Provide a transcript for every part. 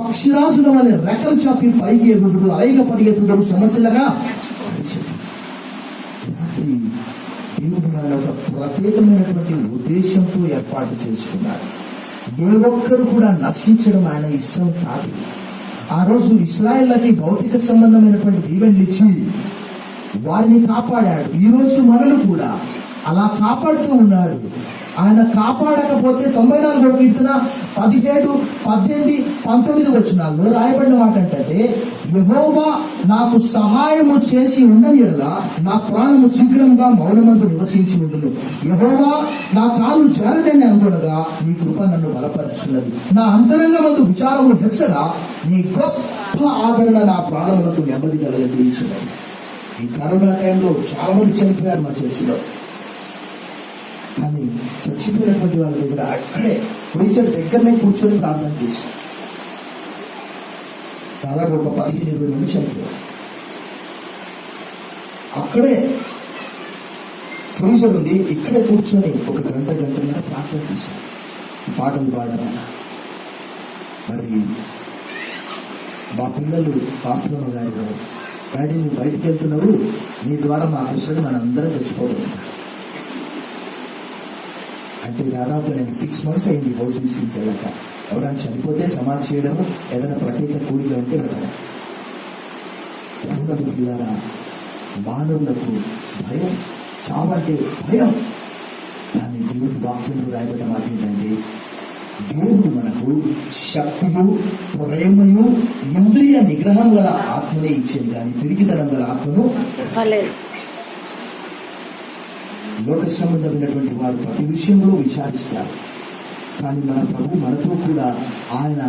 పక్షిరాజుల వలె రెక్కలు చాపి పైకి ఎగురుడు, అలైక పరిగెత్తుడు, సమస్యలుగా దేవుడు మన ఒక ప్రత్యేకమైనటువంటి ఉద్దేశంతో ఏర్పాటు చేసుకున్నాడు. ఏ ఒక్కరు కూడా నశించడం ఆయన ఇష్టం కాదు. ఆ రోజు ఇశ్రాయేలుకి భౌతిక సంబంధమైనటువంటి దీవెనలు ఇచ్చి వారిని కాపాడాడు. ఈ రోజు మనల్ని కూడా అలా కాపాడుతూ ఉన్నాడు. ఆయన కాపాడకపోతే 94వ కీర్తన 17, 18, 19 వచనాల్లో రాయబడిన మాట ఏంటంటే, యెహోవా నాకు సహాయము చేసి ఉండని యెడల నా ప్రాణము శీఘ్రంగా మౌనమందు నివసించి ఉండును. యెహోవా నా కాలు జారలేని అనుగుణగా నీ కృప నన్ను బలపరుచున్నది. నా అంతరంగమందు విచారము హెచ్చగా నీ గొప్ప ఆదరణ నా ప్రాణములకు నెమ్మది కలగజేయుచున్నది. ఈ కరోనా టైంలో చాలా మంది చనిపోయారు మా చర్చిలో. కానీ చచ్చిపోయినటువంటి వాళ్ళ దగ్గర అక్కడే ఫ్రీచర్ దగ్గరనే కూర్చొని ప్రార్థన చేసి దాదాపు ఒక 15-20 మంది చనిపోయారు. అక్కడే ఫ్రీజర్ ఉంది, ఇక్కడే కూర్చొని ఒక గంటన్నర ప్రార్థన చేశారు, పాటలు పాడమన్నా. మరి మా పిల్లలు పాస్టర్ గారు, డాడీ నువ్వు బయటికి వెళ్తున్నావు, నీ ద్వారా మా కృష్ణుడు మన అందరం చచ్చిపోతున్నాం అంటే దాదాపు నేను 6 months అయింది హౌస్ విజిటింగ్కి వెళ్ళక. ఎవరైనా చనిపోతే సమాధి చేయడము, ఏదైనా ప్రత్యేక కూడిక ఉంటే వెళ్ళడం. ప్రభువునందు ప్రియులారా, మానవులకు భయం, చావంటే భయం. కానీ దేవుడి వాక్యంలో రాయబడ్డ మాట ఏంటంటే, దేవుడు మనకు శక్తియు, ప్రేమయు, ఇంద్రియ నిగ్రహం గల ఆత్మనే ఇచ్చింది, కానీ పిరికితనం గల ఆత్మను ఇవ్వలేదు. లోక సంబంధమైనటువంటి వారు ప్రతి విషయంలో విచారిస్తారు. కానీ మన ప్రభు మనతో కూడా ఆయన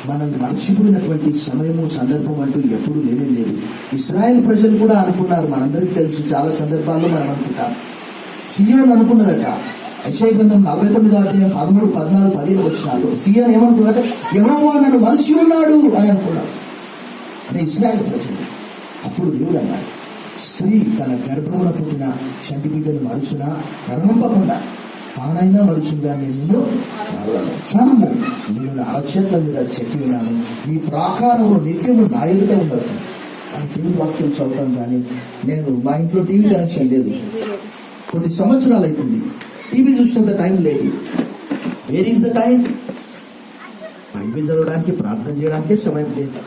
మనల్ని మర్చిపోయినటువంటి సమయము, సందర్భం అంటూ ఎప్పుడు లేనే లేదు. ఇశ్రాయేల్ ప్రజలు కూడా అనుకున్నారు, మనందరికీ తెలుసు, చాలా సందర్భాల్లో మనం అనుకుంటాం. సియోను అనుకున్నదట, యెషయా గ్రంథం 49వ అధ్యాయం 13, 14, 15 వచనాల్లో సియోను ఏమనుకున్నదంటే, యెహోవా నన్ను మరచి ఉన్నాడు అని అనుకున్నాడు. అంటే ఇశ్రాయేల్ ప్రజలు. అప్పుడు దేవుడు అన్నాడు, స్త్రీ తన గర్భమున పుట్టిన చంటి బిడ్డను మరుచునా, కరుణింపకుండా తానైనా మరుచుగా నేను మరలను. చూడము, నేను నా అరచేతుల మీద చెక్కి ఉన్నాను, నీ ప్రాకారములు నిత్యము నా ఎదుట ఉండదు అని దేవుని వాక్యం చదువుతాం. కానీ నేను మా ఇంట్లో టీవీ కనెక్షన్ లేదు, కొన్ని సంవత్సరాలు అవుతుంది, టీవీ చూసినంత టైం లేదు. Where is the time? Bible చదవడానికి, ప్రార్థన చేయడానికి సమయం లేదు.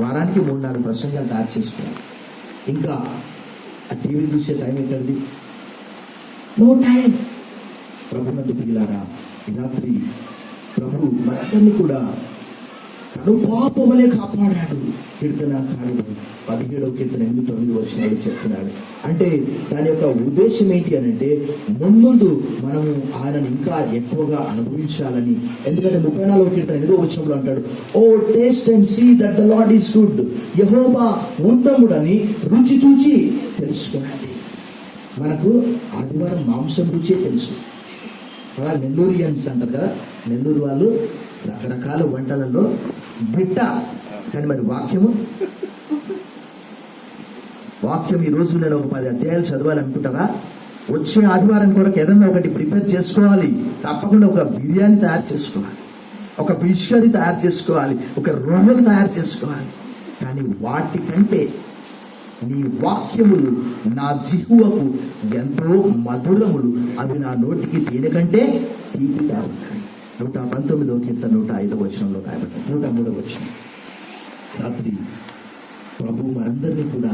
వారానికి 3-4 ప్రసంగాలు తయారు చేసుకున్నాను. ఇంకా ఆ టీవీ చూసే టైం ఎక్కడిది? No time. ప్రభునందు ప్రియులారా, ఈ రాత్రి ప్రభు మనందరినీ కూడా కనుపాపవలే కాపాడాడు. కీర్తనకారుడు 17వ కీర్తన 8-9 వచనాలు చెప్తున్నాడు. అంటే దాని యొక్క ఉద్దేశం ఏంటి అని అంటే, మున్ముందు మనము ఆయనను ఇంకా ఎక్కువగా అనుభవించాలని. ఎందుకంటే 34వ కీర్తన 8వ వచనంలో అంటాడు, O taste and see that the Lord is good, యెహోవా ఉత్తముడని రుచి చూచి తెలుసుకోండి. మనకు ఆదివారం మాంసం రుచే తెలుసు. అలా నెల్లూరియన్స్ అంటారు కదా, నెల్లూరు వాళ్ళు రకరకాల వంటలలో బిట్ట. కానీ మరి వాక్యం ఈరోజు నేను ఒక 10 అధ్యాయాలు చదవాలనుకుంటారా? వచ్చే ఆదివారం కొరకు ఏదన్నా ఒకటి ప్రిపేర్ చేసుకోవాలి. తప్పకుండా ఒక బిర్యానీ తయారు చేసుకోవాలి, ఒక ఫిష్ కర్రీ తయారు చేసుకోవాలి, ఒక రోహలు తయారు చేసుకోవాలి. కానీ వాటికంటే నీ వాక్యములు నా జిహ్వకు ఎంతో మధురములు, అవి నా నోటికి తేనె కంటే తీపిగా ఉన్నాయి. 119వ కీర్తన 105వ వచనంలో రాయబడ్డాయి. 103వ వచనం. రాత్రి ప్రభు మనందరినీ కూడా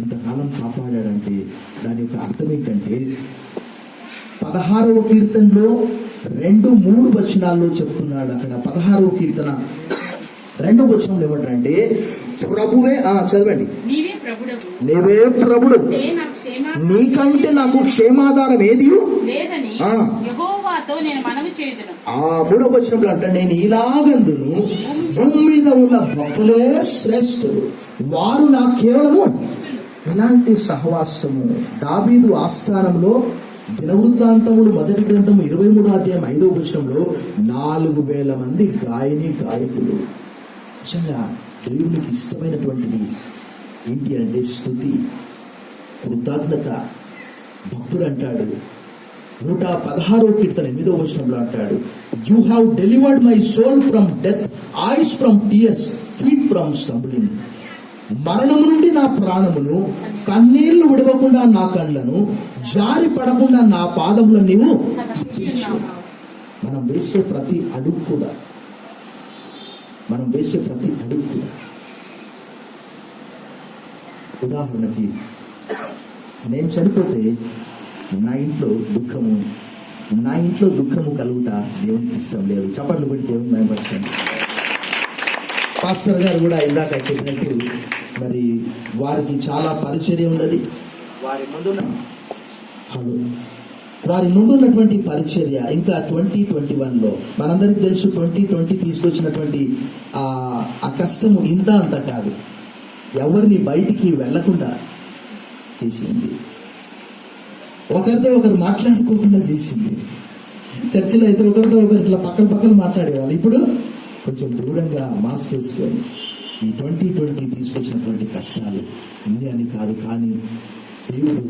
ఇంతకాలం కాపాడాడంటే దాని యొక్క అర్థం ఏంటంటే, 16వ కీర్తనలో 2-3 వచనాల్లో చెప్తున్నాడు. అక్కడ 16వ కీర్తన 2వ వచనంలో ఏమంటారంటే, ప్రభువే, చదవండి, నీవే ప్రభుడు, నీకంటే నాకు క్షేమాధారం ఏది? 3వ వచనంలో అంటే, నేను ఇలాగందును భూమి మీద ఉన్న భక్తులే శ్రేష్ఠులు, వారు నా కేవలము. ఇలాంటి సహవాసము దావీదు ఆస్థానంలో దినవృత్తాంతములు 1వ గ్రంథం 23వ అధ్యాయం 5వ వచనంలో 4000 మంది గాయకులు. నిజంగా దేవునికి ఇష్టమైనటువంటిది ఏంటి అంటే స్తుతి, కృతజ్ఞత. భక్తుడు అంటాడు, 116వ కీర్తన 8వ వచనంలో అంటాడు, you have delivered my soul from death, eyes from tears, feet from stumbling. మరణము నుండి నా ప్రాణమును, కన్నీళ్లు విడవకుండా నా కళ్ళను, జారి పడకుండా నా పాదములను నీవు తప్పించు. మనం వేసే ప్రతి అడుగు కూడా ఉదాహరణకి నేను చనిపోతే నా ఇంట్లో దుఃఖము కలుగుట దేవునికి ఇష్టం లేదు. చప్పట్లు పెట్టి దేవుని మహిమపరచండి. పాస్టర్ గారు కూడా ఇందాక చెప్పినట్టు మరి వారికి చాలా పరిచర్య ఉన్నది. వారి ముందున్నటువంటి పరిచర్య ఇంకా 2021లో మనందరికి తెలుసు. 2020 తీసుకొచ్చినటువంటి ఆ కష్టము ఇంత అంత కాదు, ఎవరిని బయటికి వెళ్లకుండా చేసింది, ఒకరితో ఒకరు మాట్లాడుకోకుండా చేసింది. చర్చిలో అయితే ఒకరితో ఒకరు ఇట్లా పక్కన మాట్లాడేవాళ్ళు, ఇప్పుడు కొంచెం దూరంగా మాస్క్ వేసుకొని. ఈ 2020 తీసుకొచ్చినటువంటి కష్టాలు ఇన్ని అని కాదు, కానీ దేవుడు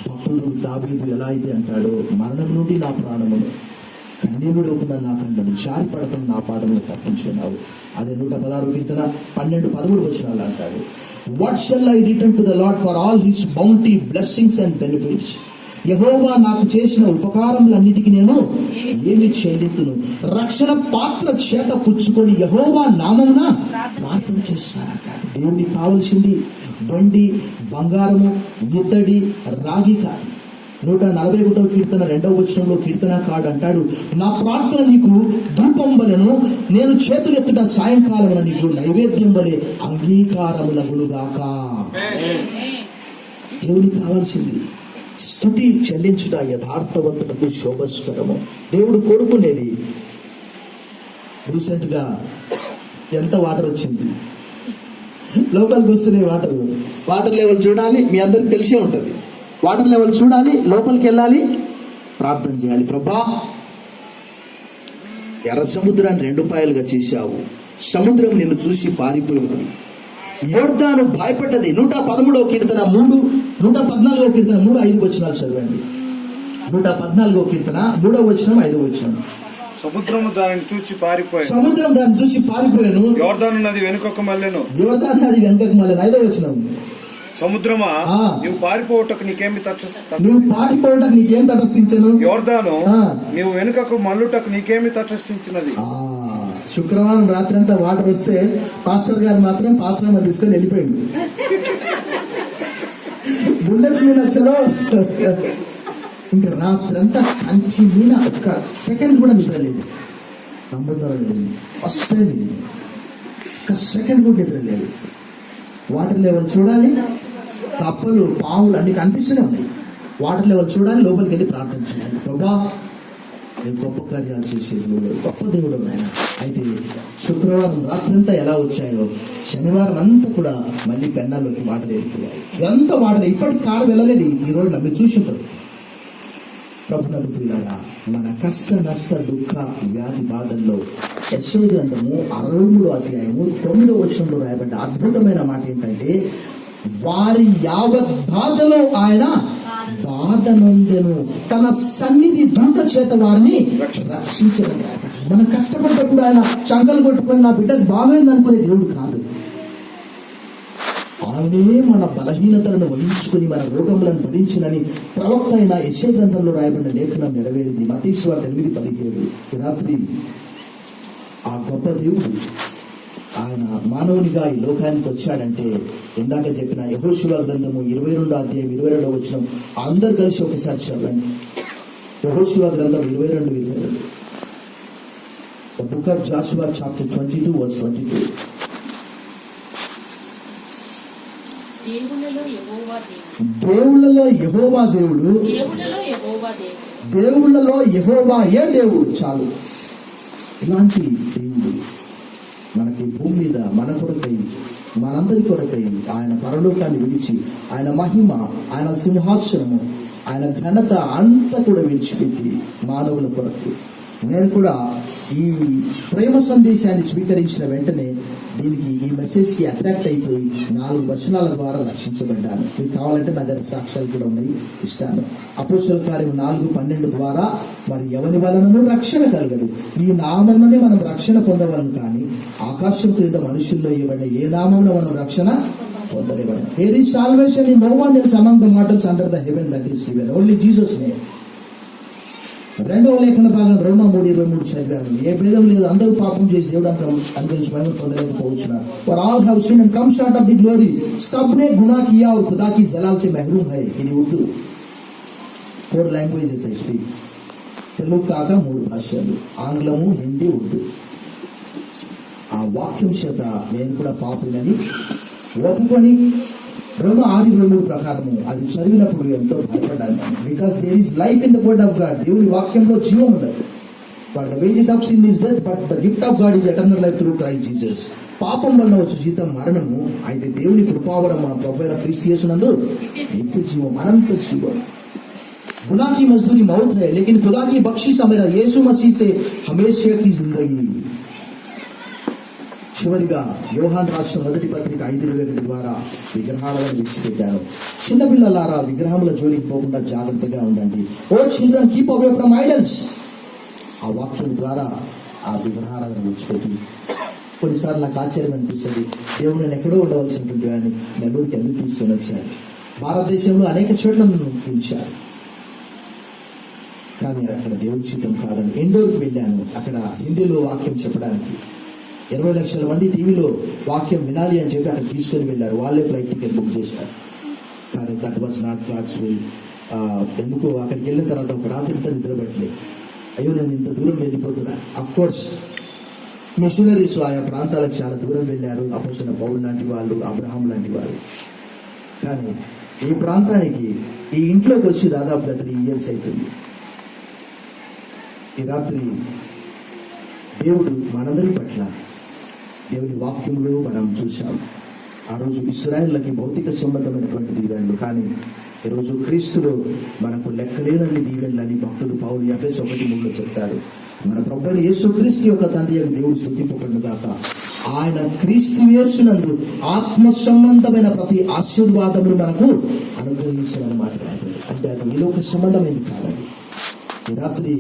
భక్తుడు దావీదు ఎలా అయితే అంటాడో, మరణం నుండి నా ప్రాణమును, కన్నీళ్లు లేకుండా నా కండను, జారి పడకుండా నా పాదమును తప్పించున్నావు. అదే 116వ కీర్తన 12-13 వచనాలు అంటాడు, what shall I return to the Lord for all his bounty, blessings and benefits. యెహోవా నాకు చేసిన ఉపకారములన్నిటికీ నేను ఏమి చెల్లింతును. రక్షణ పాత్ర చేత పుచ్చుకొని యెహోవా నామమున ప్రార్థన చేస్తానంటాడు. దేవునికి కావలసింది వెండి, బంగారము, ఇత్తడి, రాగి కాదు. 141వ కీర్తన 2వ వచనంలో కీర్తనకారుడు అంటాడు, నా ప్రార్థన నీకు ధూపం వలెను, నేను చేతులెత్తుట సాయంకాలమున నీకు నైవేద్యం వలె అంగీకారములగునుగాక. దేవునికి కావాల్సింది స్తుతి చెల్లించుట యథార్థవంతులకు శోభస్కరము. దేవుడు కోరుకునేది. రీసెంట్ గా ఎంత వాటర్ వచ్చింది, లోపలికి వస్తున్నాయి వాటర్ లెవెల్ చూడాలి, మీ అందరికి తెలిసే ఉంటుంది. వాటర్ లెవెల్ చూడాలి, లోపలికి వెళ్ళాలి, ప్రార్థన చేయాలి. ప్రభా, ఎర్ర సముద్రాన్ని 2 పాయలుగా చేశావు, సముద్రం నిన్ను చూసి పారిపోయింది, యోర్దాను భయపడ్డది. 113వ కీర్తన 114వ కీర్తన 3-5 వచనాలు చదవండి. 114వ కీర్తన 3వ వచనం 5వ వచనం. సముద్రం దానిని చూచి పారిపోయాను, యోర్దాను నది వెనుకకు మళ్ళెను. 5వ వచనం. సముద్రమా, నీవు పారిపోవటకు నీకేమి తటస్థించను. యోర్దాను, నీవు వెనుకకు మల్లుటకు నీకేమి తటస్థించినది. శుక్రవారం రాత్రి అంతా వాటర్ వస్తే పాస్టర్ గారు మాత్రం పాస్టర్ తీసుకొని వెళ్ళిపోయింది. బుల్లెట్ నచ్చలో ఇంకా రాత్రంతా కంటి మీద ఒక్క సెకండ్ కూడా నిద్రలేదు. నమ్ముతారో లేదు, ఫస్ట్ టైం ఇది. ఒక్క సెకండ్ కూడా నిద్రలేదు. వాటర్ లెవెల్ చూడాలి, కప్పలు, పాములు అన్ని కనిపిస్తూనే ఉన్నాయి. వాటర్ లెవెల్ చూడాలి, లోపలికి వెళ్ళి ప్రార్థన చేయాలి. ప్రభా, నేను గొప్ప కార్యాలు చేసే దేవుడు, గొప్ప దేవుడు ఆయన. అయితే శుక్రవారం రాత్రంతా ఎలా వచ్చాయో, శనివారం అంతా కూడా మళ్ళీ పెన్నాల్లోకి వాటర్ ఎత్తుతున్నాయి. ఎంత వాటర్, ఇప్పటికి కారు వెళ్ళలేదు. ఈ రోజు మీరు చూసింటారు. ప్రభునందు ప్రియులారా, మన కష్ట నష్ట దుఃఖ వ్యాధి బాధల్లో యెషయా గ్రంథము 63వ అధ్యాయము 9వ వచనంలో రాయబడ్డ అద్భుతమైన మాట ఏంటంటే, వారి యావత్ బాధలో ఆయన బాధ నొందెను, తన సన్నిధి దూత చేత వారిని రక్షించడం. మనం కష్టపడ్డప్పుడు ఆయన చంకలు కొట్టుకొని నా బిడ్డకు బాగైంది అనుకునే దేవుడు కాదు. ఆయనే మన బలహీనతలను వహించుకుని మన రోగములను భరించునని ప్రవక్త అయిన యెషయా గ్రంథంలో రాయబడిన లేఖనం నెరవేరింది. మత్తయి సువార్త 8:17. రాత్రి ఆ గొప్ప దేవుడు ఆయన మానవునిగా ఈ లోకానికి వచ్చాడంటే, ఇందాక చెప్పిన యెహోషువ గ్రంథము 22వ అధ్యాయం 22వ వచనం అందరు కలిసి ఒకసారి చదవండి. యెహోషువ గ్రంథం 22:22. The book of Joshua chapter 22 verse 22. దేవుళ్ళలో యెహోవా దేవుడు, దేవుళ్ళలో యెహోవాయే దేవుడు. చాలు. ఇలాంటి దేవుడు మనకి భూమి మీద మన కొరకై, మనందరి కొరకై ఆయన పరలోకాన్ని విడిచి, ఆయన మహిమ, ఆయన సింహాసనము, ఆయన ఘనత అంతా కూడా విడిచిపెట్టి మానవుల కొరకు. నేను కూడా ఈ ప్రేమ సందేశాన్ని స్వీకరించిన వెంటనే దీనికి ఈ మెసేజ్కి అట్రాక్ట్ అయిపోయి 4 వచనాల ద్వారా రక్షించబడ్డాను. మీకు కావాలంటే నా దగ్గర సాక్ష్యాలు కూడా ఉన్నాయి, ఇస్తాను. అపోస్తలుల కార్యం 4:12 ద్వారా మరి ఎవరి వలనను రక్షణ కలగదు, ఈ నామమునే మనం రక్షణ పొందవలను, కానీ ఆకాశం క్రింద మనుషుల్లో ఇవ్వబడిన ఏ నామమున మనం రక్షణ పొందలేవను. There is salvation in no one else among the mortals under the heaven that is given, only Jesus name. 2వ లేఖన భాగం రోమా 3:23 చదివాను. ఏ భేదం లేదు, అందరూ పాపం చేసి దేవుడు అనుగ్రహించి మహిమ పొందలేకపోతున్నారు. For all have sin and come short of the glory, సబ్నే గునా కియా और खुदा की जलाल से महरूम है. ఇది Urdu. 4 languages I speak. Telugu కాక 3 భాషలు, ఆంగ్లము, హిందీ, ఉర్దూ. ఆ వాక్యం చేత నేను కూడా పాపులని ఒప్పుకొని రోమా 6:23 ప్రకారము అది చదివినప్పుడు ఎంతో భయపడ్డాను. Because there is life in the word of God. దేవుని వాక్యంలో జీవం ఉన్నది. But the wages of sin is death, but the gift of God is eternal life through Christ Jesus. పాపం వలన వచ్చే జీతం మరణము, అయితే దేవుని కృపావరం మన ప్రభువైన క్రీస్తు యేసునందు నిత్య జీవం, అనంత జీవం. गुनाह की मजदूरी मौत है, लेकिन खुदा की बख्शिश मेरा यीशु मसीह से हमेशा की जिंदगी. చివరిగా యోహాను రాసిన 1వ పత్రిక 5:21 ద్వారా విగ్రహాలను విడిచిపెట్టాను. చిన్నపిల్లలారా, విగ్రహముల జోలికి పోకుండా జాగ్రత్తగా ఉండండి. O children, keep away from idols. ఆ వాక్యం ద్వారా ఆ విగ్రహాలను విడిచిపెట్టి, కొన్నిసార్లు నాకు ఆశ్చర్యం అనిపిస్తుంది, దేవుడు నేను ఎక్కడో ఉండవలసినటువంటి వాడిని నెల్లూరుకి ఎందుకు తీసుకొని వచ్చాడు. భారతదేశంలో అనేక చోట్ల నన్ను పిలిచారు, కానీ అక్కడ దేవుడి చిత్తం కాదని ఇండోర్కి వెళ్ళాను. అక్కడ హిందీలో వాక్యం చెప్పడానికి 20 లక్షల మంది టీవీలో వాక్యం వినాలి అని చెప్పి అక్కడ తీసుకొని వెళ్ళారు. వాళ్ళే ఫ్లైట్ టికెట్ బుక్ చేశారు. కానీ that was not God's will. ఎందుకు అక్కడికి వెళ్ళిన తర్వాత ఒక రాత్రి ఇంత నిద్రపెట్టలేదు. అయ్యో, నేను ఇంత దూరం వెళ్ళిపోతున్నా. అఫ్ కోర్స్ మిషనరీస్ ఆయా ప్రాంతాలకు చాలా దూరం వెళ్ళారు, అపోస్తలుడైన పౌలు లాంటి వాళ్ళు, అబ్రహాం లాంటి వారు. కానీ ఈ ప్రాంతానికి, ఈ ఇంట్లోకి వచ్చి దాదాపుగా 3 years అవుతుంది. ఈ రాత్రి దేవుడు మనందరి పట్ల దేవుని వాక్యంలో మనం చూసాం. ఆ రోజు ఇశ్రాయేలుకి భౌతిక సంబంధమైనటువంటి దీవెనలు, కానీ ఈరోజు క్రీస్తులో మనకు లెక్కలేనన్ని దీవెనలని భక్తుడు పౌలు ఎఫెసీయులు 1:3 చెప్తాడు. మన ప్రభువైన యేసు క్రీస్తు యొక్క తండ్రి అయిన దేవుడు స్తుతింపబడును గాక. ఆయన క్రీస్తు యేసునందు ఆత్మ సంబంధమైన ప్రతి ఆశీర్వాదమును మనకు అనుగ్రహించాలని మాట్లాడాడు. అంటే అది ఈలోక సంబంధమైనది కాదని. ఈ రాత్రి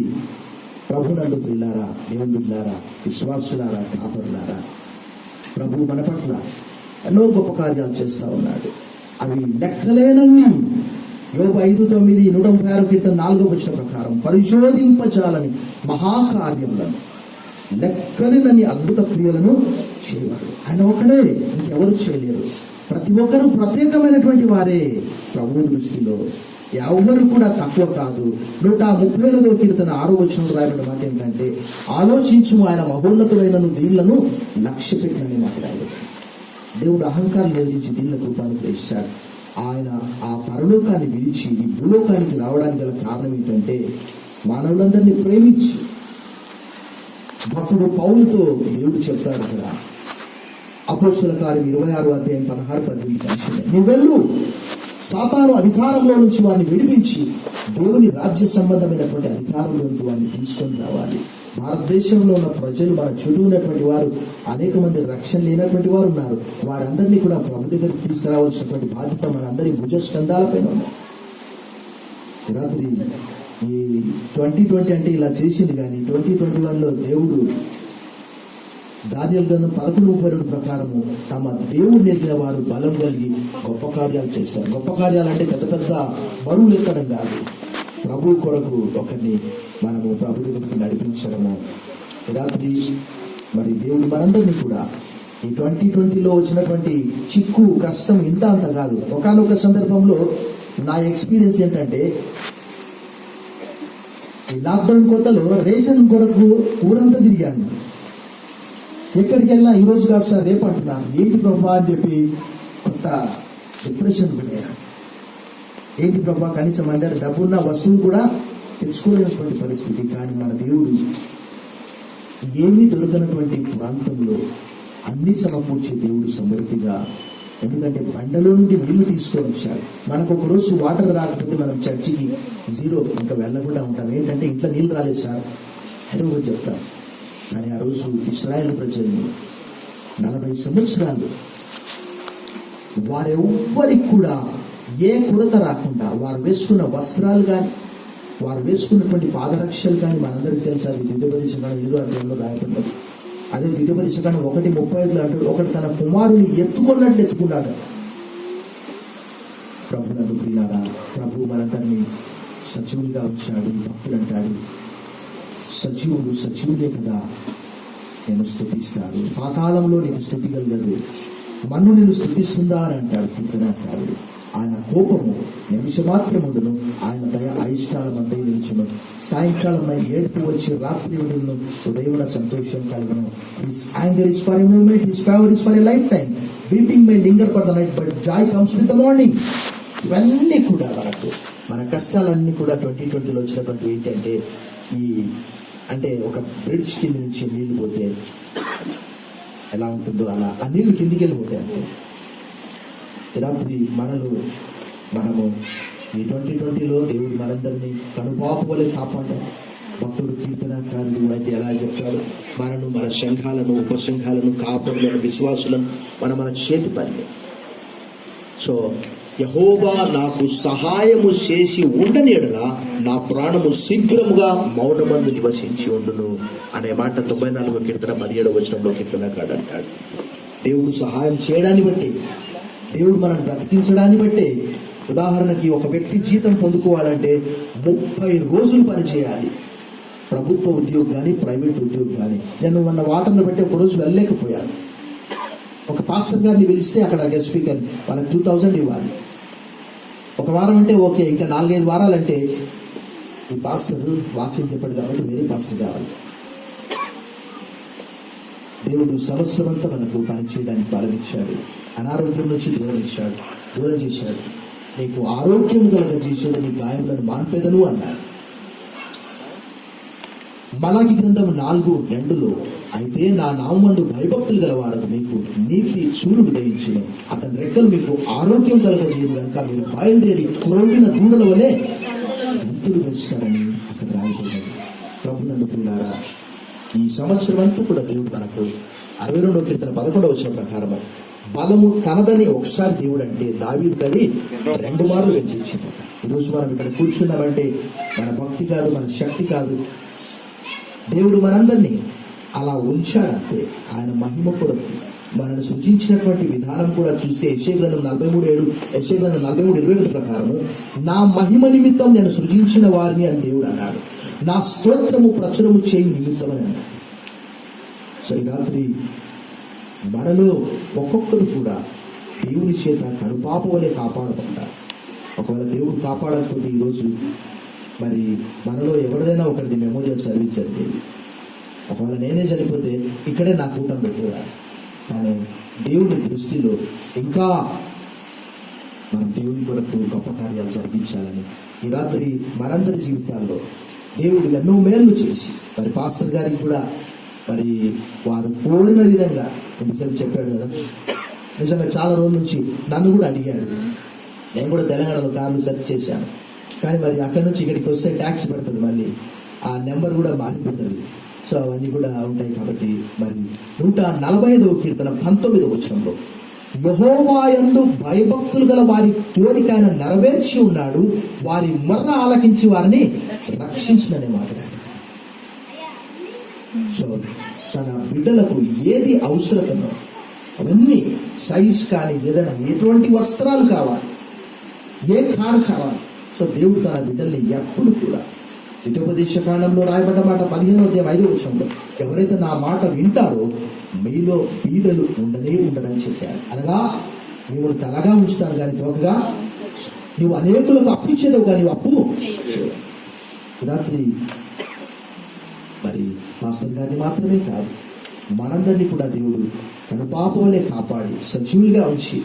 ప్రభునందు ప్రియులారా, దేవుని బిడ్డలారా, విశ్వాసులారా, కాపరులారా, ప్రభు మన పట్ల ఎన్నో గొప్ప కార్యాలు చేస్తూ ఉన్నాడు. అవి లెక్కలేనన్ని. యోబు 5:9, 136 కీర్తన 4వ వచనం ప్రకారం పరిశోధింపజాలని మహాకార్యములను, లెక్కలేనన్ని అద్భుత క్రియలను చేయవాడు. ఆయన ఒకడే, ఇంకెవరు చేయలేరు. ప్రతి ఒక్కరూ ప్రత్యేకమైనటువంటి వారే ప్రభు దృష్టిలో. ఎవరు కూడా తక్కువ కాదు. 138వ కీర్తన 6వ వచనంలో రాయబడిన మాట ఏంటంటే, ఆలోచించు ఆయన మహోన్నతుడైన దీనులను లక్ష్య పెట్టినని మాట్లాడాడు. దేవుడు అహంకారం ఎదిరించి దీనులకు రూపాన్ని ప్రేమిస్తాడు. ఆయన ఆ పరలోకాన్ని విడిచి ఈ భూలోకానికి రావడానికి గల కారణం ఏంటంటే, మానవులందరినీ ప్రేమించి. భక్తుడు పౌలుతో దేవుడు చెప్తాడు అక్కడ అపోస్తలుల కార్యం 26:16-18 నువ్వు వెళ్ళు, సాతాను అధికారంలో నుంచి వారిని విడిపించి దేవుని రాజ్య సంబంధమైనటువంటి అధికారంలోనికి వారిని తీసుకొని రావాలి. భారతదేశంలో ఉన్న ప్రజలు, మన చుట్టూ ఉన్నటువంటి వారు అనేక మంది రక్షణ లేనటువంటి వారు ఉన్నారు. వారందరినీ కూడా ప్రభు దగ్గరికి తీసుకురావాల్సినటువంటి బాధ్యత మనందరి భుజ స్కంధాలపైన ఉంది. రాత్రి ఈ 2020 అంటే ఇలా చేసింది, కానీ 2021లో దేవుడు దానియేలు గ్రంథం 11:32 ప్రకారము తమ దేవుడు నేర్పిన వారు బలం కలిగి గొప్ప కార్యాలు చేశారు. గొప్ప కార్యాలు అంటే పెద్ద పెద్ద బరువులు ఎత్తడం కాదు, ప్రభు కొరకు ఒకరిని మనము ప్రభు దగ్గరికి నడిపించడము. రాత్రి మరి దేవుడు మనందరినీ కూడా ఈ 2020లో వచ్చినటువంటి చిక్కు, కష్టం ఇంత అంత కాదు. ఒకానొక సందర్భంలో నా ఎక్స్పీరియన్స్ ఏంటంటే, ఈ లాక్డౌన్ కొత్తలో రేషన్ కొరకు ఊరంతా తిరిగాను. ఎక్కడికి వెళ్ళినా ఈరోజు కాదు సార్ రేపు అంటున్నాను. ఏంటి ప్రభా అని చెప్పి కొంత డిప్రెషన్ పోయాను. ఏంటి ప్రభా, కనీసం మన దగ్గర డబ్బున్న వస్తువులు కూడా తెచ్చుకోలేనటువంటి పరిస్థితి. కానీ మన దేవుడు ఏమీ దొరకనటువంటి ప్రాంతంలో అన్ని సమకూర్చే దేవుడు సమృద్ధిగా. ఎందుకంటే బండలో నుండి నీళ్లు తీసుకొని వచ్చాడు. మనకు ఒక రోజు వాటర్ రాకపోతే మనం చర్చికి 0 ఇంకా వెళ్ళకుండా ఉంటాం. ఏంటంటే ఇంట్లో నీళ్ళు రాలేదు సార్, ఏదో ఒకటి చెప్తాం. కానీ ఆ రోజు ఇశ్రాయేలు ప్రజల్ని 40 సంవత్సరాలు వారెవ్వరికి కూడా ఏ కొరత రాకుండా వారు వేసుకున్న వస్త్రాలు కానీ వారు వేసుకున్నటువంటి పాదరక్షలు కానీ మనందరికీ తెలుసు. అది ద్వితీయోపదేశకాండం 8వ అధ్యాయంలో రాయబడినది. అదే ద్వితీయోపదేశకాండం 1:35 అంటాడు, ఒకటి తన కుమారుని ఎత్తుకున్నట్లు ఎత్తుకున్నాడు. ప్రభునందు ప్రియులారా, ప్రభు మనందరినీ సజీవులుగా ఉంచాడు. భక్తులు అంటాడు, సజీవులే కదా నేను స్తుతిస్తాను. పాతాళంలో నీకు స్తుతి కలగదు, మన్ను నేను స్తుతిస్తుందా అని అంటాడు కీర్తనకారుడు. ఆయన కోపము నిమిషం మాత్రం ఉండును, ఆయన దయ అయిష్టాలం అంతా నిలుచును. సాయంకాలం ఏడుపు వచ్చి రాత్రి ఉండును, ఉదయమున సంతోషం కలుగును. His anger is for a moment, his favour is for a lifetime. Weeping may linger for the night, but joy comes with the morning. ఇవన్నీ కూడా మన కష్టాలన్నీ కూడా 2020లో వచ్చినటువంటి ఏంటంటే అంటే ఒక బ్రిడ్జ్ కింద నుంచి నీళ్లు పోతే ఎలా ఉంటుందో అలా ఆ నీళ్లు కిందికి వెళ్ళిపోతాయి. అంటే రాత్రి మనము ఈ 2020లో దేవుడు మనందరినీ కనుపాపు వలె కాపాడాడు. భక్తుడు కీర్తనకారుడు అయితే ఎలా చెప్తాడు, మన సంఘాలను, ఉపసంఘాలను, కాపురులను, విశ్వాసులను మన చేతి పని. సో యెహోవా నాకు సహాయము చేసి ఉండని ఎడల నా ప్రాణము శీఘ్రముగా మౌనమందు నివసించి ఉండును అనే మాట 94వ కీర్తన 17వ వచనంలో కీర్తనకారుడు అంటాడు. దేవుడు సహాయం చేయడాన్ని బట్టి, దేవుడు మనం బ్రతికించడాన్ని బట్టి, ఉదాహరణకి ఒక వ్యక్తి జీతం పొందుకోవాలంటే 30 రోజులు పని చేయాలి. ప్రభుత్వ ఉద్యోగి కానీ ప్రైవేట్ ఉద్యోగి కానీ. నేను మన వాటర్ని బట్టి ఒక రోజు వెళ్ళలేకపోయాను. ఒక పాస్టర్ గారిని పిలిస్తే అక్కడ గెస్ట్ స్పీకర్ వాళ్ళకి 2000 ఇవ్వాలి. ఒక వారం అంటే ఓకే, ఇంకా 4-5 వారాలంటే ఈ పాస్టర్ వాక్యం చెప్పాడు కాబట్టి వేరే పాస్టర్ కావాలి. దేవుడు సంవత్సరం అంతా మనకు పని చేయడానికి బలం ఇచ్చాడు. అనారోగ్యం నుంచి దూరం చేశాడు. నీకు ఆరోగ్యం కలగ చేసేది నీ గాయములను మాన్పేదను అన్నాడు. మలాకి గ్రంథం 4:2లో అయితే నా నామందు భయభక్తులు గల వారికి మీకు నీతి సూర్యుడు దయించును, అతని రెక్కలు మీకు ఆరోగ్యం కలగజేయను కనుక మీరు బయలుదేరి కురవిన దూడల వలె గంతులు వేస్తారని అక్కడ రాయబడింది. ప్రభునందు ప్రియులారా, ఈ సంవత్సరం అంతా కూడా దేవుడు మనకు 62వ కీర్తన 11వ వచనం ప్రకారం బలము తనదని ఒకసారి దేవుడు అంటే దావీదు కవి 2 మార్లు వినిపించింది. ఈరోజు మనం ఇక్కడ కూర్చున్నామంటే మన భక్తి కాదు, మన శక్తి కాదు, దేవుడు మనందరినీ అలా ఉంచాడంతే. ఆయన మహిమ కొరకు మనల్ని సృజించినటువంటి విధానం కూడా చూస్తే యెషయా గ్రంథం 43:21 ప్రకారము నా మహిమ నిమిత్తం నేను సృజించిన వారిని అని దేవుడు అన్నాడు, నా స్తోత్రము ప్రచురము చేయు నిమిత్తం అని అన్నాడు. సో ఈ రాత్రి మనలో ఒక్కొక్కరు కూడా దేవుని చేత కనుపాప వలె కాపాడబడ్డారు. ఒకవేళ దేవుడు కాపాడకపోతే ఈరోజు మరి మనలో ఎవరిదైనా ఒకరిది మెమోరియల్ సర్వీస్ జరిగేది. ఒకవేళ నేనే చనిపోతే ఇక్కడే నా కూటం పెట్టేవారు. కానీ దేవుని దృష్టిలో ఇంకా మనం దేవుని కొరకు గొప్ప కార్యాలు జరిగించాలని ఈ రాత్రి మనందరి జీవితాల్లో దేవుడు ఎన్నో మేళ్ళు చేసి మరి పాస్టర్ గారికి కూడా మరి వారు కోరిన విధంగా ఎంతసేపు చెప్పాడు కదా. నిజంగా చాలా రోజుల నుంచి నన్ను కూడా అడిగాడు. నేను కూడా తెలంగాణలో కార్లు సెర్చ్ చేశాను, కానీ మరి అక్కడి నుంచి ఇక్కడికి వస్తే ట్యాక్స్ పడుతుంది, మళ్ళీ ఆ నెంబర్ కూడా మారిపోతుంది. సో అవన్నీ కూడా ఉంటాయి. కాబట్టి మరి 145వ కీర్తన 19వ వచనంలో యెహోవా యందు భయభక్తులు గల వారి కోరిక ఆయన నెరవేర్చి ఉన్నాడు, వారి మొర్ర ఆలకించి వారిని రక్షించుననే మాట. సో తన బిడ్డలకు ఏది అవసరతనో అవన్నీ సైజ్ కానీ ఏదైనా ఎటువంటి వస్త్రాలు కావాలి, ఏ కారు కావాలి, సో దేవుడు తన బిడ్డల్ని ఎప్పుడు కూడా ద్వితీయోపదేశకాండంలో రాయబడ్డ మాట 15వ అధ్యాయం 5వ వచనంలో ఎవరైతే నా మాట వింటారో మీలో బీదలు ఉండదని చెప్పాడు. అనగా నువ్వు తలగా ఉంచుతాను కానీ తోకగా, నువ్వు అనేకులకు అప్పిచ్చేదవు కానీ నువ్వు అప్పు చేయవు. రాత్రి మరి పాస్టర్ గారిని మాత్రమే కాదు మనందరినీ కూడా దేవుడు తన పాపంలే కాపాడి సజీవులుగా ఉంచి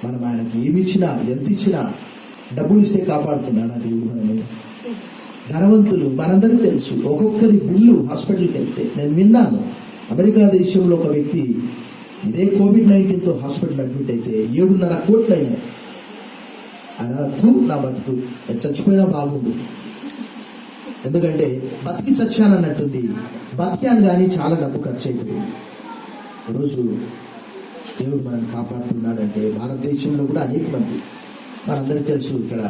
మనం ఆయనకి ఏమి ఇచ్చినా ఎంత ఇచ్చినా డబ్బులు ఇస్తే కాపాడుతున్నాడు ఆ దేవుడు. మనము ధనవంతులు మనందరికీ తెలుసు. ఒక్కొక్కరి బిల్లు హాస్పిటల్కి వెళ్తే నేను విన్నాను, అమెరికా దేశంలో ఒక వ్యక్తి ఇదే COVID-19తో హాస్పిటల్ అడ్మిట్ అయితే 7.5 కోట్లు అయినాయి. ఆయన నా బతుకు చచ్చిపోయినా బాగుండు. ఎందుకంటే బతికి చచ్చానన్నట్టుంది. బతికాను కానీ చాలా డబ్బు ఖర్చు అయిపోయింది. ఈరోజు దేవుడు మనం కాపాడుతున్నాడంటే భారతదేశంలో కూడా అనేక మంది, మనందరికీ తెలుసు, ఇక్కడ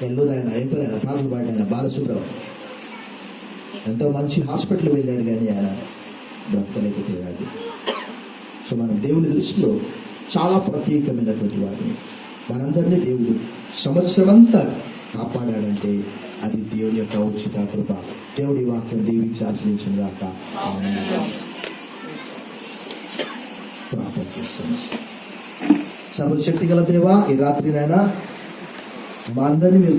నెల్లూరు ఆయన అయిపోయిన పాటలు పాడిన ఆయన బాలసుబ్రహ్మణ్యం ఎంతో మంచి హాస్పిటల్ వెళ్ళాడు కానీ ఆయన బ్రతకలేకపోయాడు. సో మనం దేవుని దృష్టిలో చాలా ప్రత్యేకమైనటువంటి వారిని, మనందరినీ దేవుడు సంవత్సరమంతా కాపాడాడంటే అది దేవుని యొక్క ఉచిత కృప. దేవుడి వాక్యం దీవించి ఆశ్రయించిన గాక. ఆమేన్. ప్రార్థన చేస్తాం. సర్వశక్తి గల దేవా, ఈ రాత్రినైనా మా అందరినీ మీరు